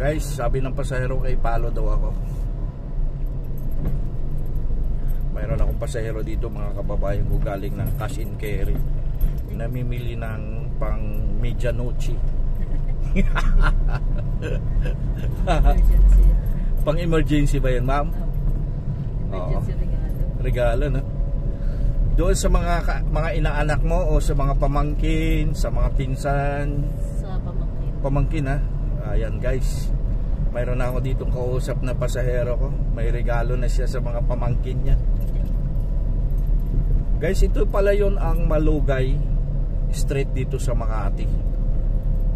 Guys, sabi ng pasahero kay palo daw ako. Mayroon akong pasahero dito mga kababayan ko galing ng cash and carry. Namimili ng pang medianoche. Pang emergency ba yan, ma'am? Emergency regalo na. Doon sa mga inaanak mo o sa mga pamangkin, sa mga pinsan? Sa pamangkin. Pamangkin ha. Ayan guys. Mayroon na ako ditong kausap na pasahero ko. May regalo na siya sa mga pamangkin niya. Guys, ito pala yon ang Malugay Street dito sa Makati.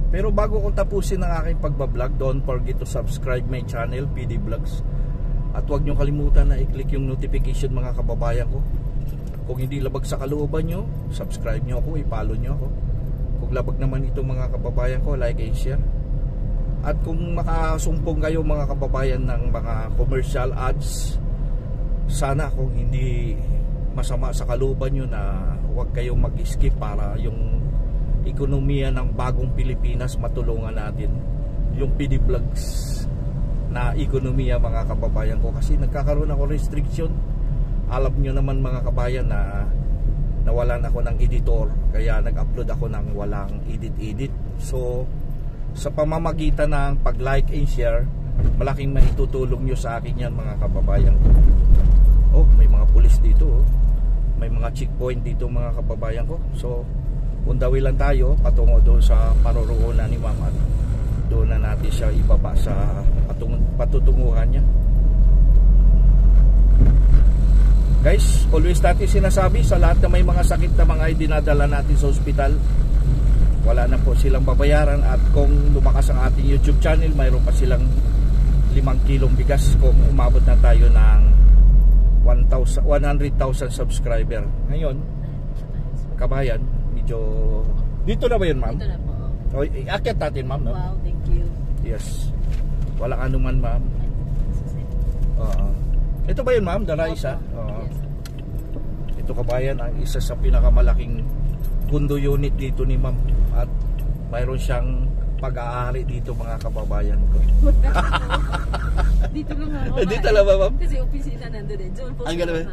Pero bago ko tapusin ang aking pagbablog, don't forget to subscribe my channel, PD Vlogs. At huwag nyo kalimutan na i-click yung notification mga kababayan ko. Kung hindi labag sa kalooban nyo, subscribe nyo ako, i-follow nyo ako. Kung labag naman itong mga kababayan ko, like and share. At kung makasumpong kayo mga kababayan ng mga commercial ads, sana kung hindi masama sa kalooban nyo na huwag kayong mag-skip para yung ekonomiya ng bagong Pilipinas matulungan natin. Yung PD Vlogs na ekonomiya mga kababayan ko, kasi nagkakaroon ako restriction. Alam nyo naman mga kabayan na nawalan ako ng editor, kaya nag-upload ako ng walang edit. So sa pamamagitan ng pag-like and share, malaking maitutulong nyo sa akin yan mga kababayan ko. Oh, may mga pulis dito oh. May mga checkpoint dito mga kababayan ko. So undawi lang tayo patungo doon sa paroroonan ni Ma'am at doon na natin siya ibaba sa patutunguhan niya. Guys, always natin sinasabi sa lahat na may mga sakit na mga dinadala natin sa ospital, wala na po silang babayaran. At kung lumakas ang ating YouTube channel, mayroon pa silang 5 kilong bigas kung umabot na tayo ng 100,000 subscriber. Ngayon, kabayan, medyo dito na ba yun, ma'am? Dito na po. O, iakyat natin, ma'am, no? Wow, thank you. Yes. Walang anuman, ma'am. Ito ba yun, ma'am? Dala isa? Yes. Ito kabayan, ang isa sa pinakamalaking condo unit dito ni ma'am. At mayroon siyang pag-aari dito mga kababayan ko. Dito lang ako. Dito lang ba, ma'am? Kasi opisina nandun eh. John po. Ang gano'n.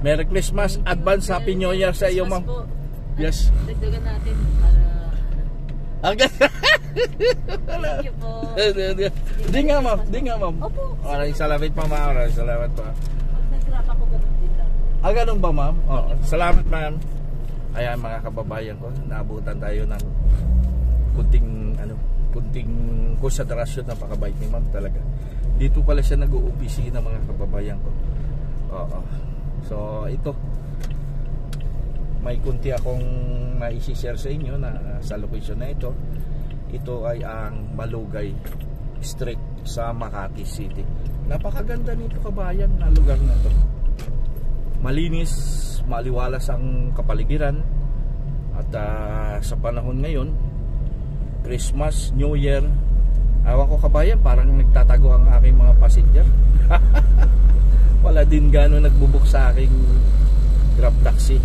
Merry Christmas, advance Happy New Year sa iyo, ma'am. Yes. Dagdagan natin para Ang gano'n. thank you po. Di nga, ma'am. Di nga, ma'am. Opo. Maraming salamat pa, ma'am. Maraming salamat pa. Pag nag-wrap ako ganun din lang. Ganun ba, ma'am? Oo. Salamat, ma'am. Ayan mga kababayan ko, naabutan tayo ng kunting konsiderasyon. Napakabait ni ma'am talaga. Dito pala siya nag-uopisina mga kababayan ko. Oo. So ito, may kunti akong mai-share sa inyo na sa location na ito. Ito ay ang Malugay Street sa Makati City. Napakaganda nito kabayan na lugar na to. Malinis, maliwalas ang kapaligiran. At sa panahon ngayon, Christmas, New Year, awa ko kabayan, parang nagtatago ang aking mga passenger. Wala din gano'n nagbubuk sa aking Grab taxi.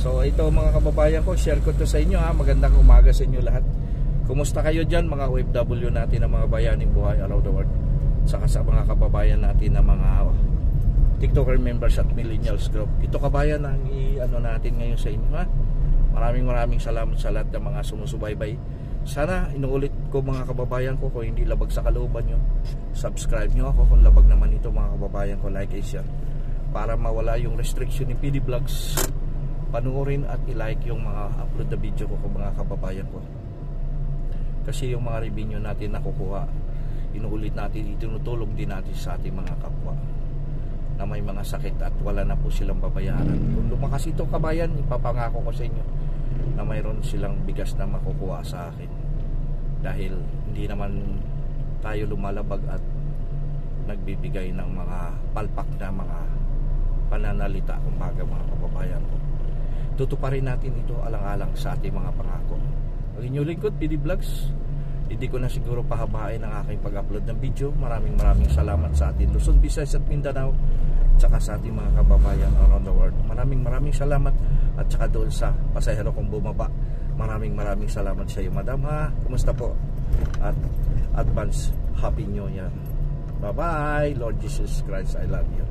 So ito mga kababayan ko, share ko to sa inyo ha. Magandang umaga sa inyo lahat. Kumusta kayo dyan mga OFW natin na mga bayaning buhay around the world, saka sa mga kababayan natin na mga TikToker members at millennials group. Ito kabayan ang i-ano natin ngayon sa inyo ha. Maraming salamat sa lahat ng mga sumusubaybay. Sana inuulit ko mga kababayan ko, kung hindi labag sa kalooban nyo, subscribe nyo ako. Kung labag naman ito mga kababayan ko, like and share para mawala yung restriction ni PD Vlogs. Panuorin at i-like yung mga upload na video ko mga kababayan ko, kasi yung mga review natin nakukuha, inuulit natin, itinutulog din natin sa ating mga kapwa na may mga sakit at wala na po silang babayaran. Kung lumakas ito kabayan, ipapangako ko sa inyo na mayroon silang bigas na makukuha sa akin, dahil hindi naman tayo lumalabag at nagbibigay ng mga palpak na mga pananalita, kumbaga mga kababayan ko. Tutuparin natin ito alang-alang sa ating mga pangako. Ang inyong lingkod, PD Vlogs, Hindi ko na siguro pahabain ang aking pag-upload ng video. Maraming salamat sa ating Luzon, Visayas at Mindanao, tsaka sa ating mga kababayan around the world. Maraming salamat. At tsaka doon sa pasahero kong bumaba, maraming salamat sa iyo, madam ha. Kumusta po? At advance Happy New Year. Bye bye. Lord Jesus Christ, I love you.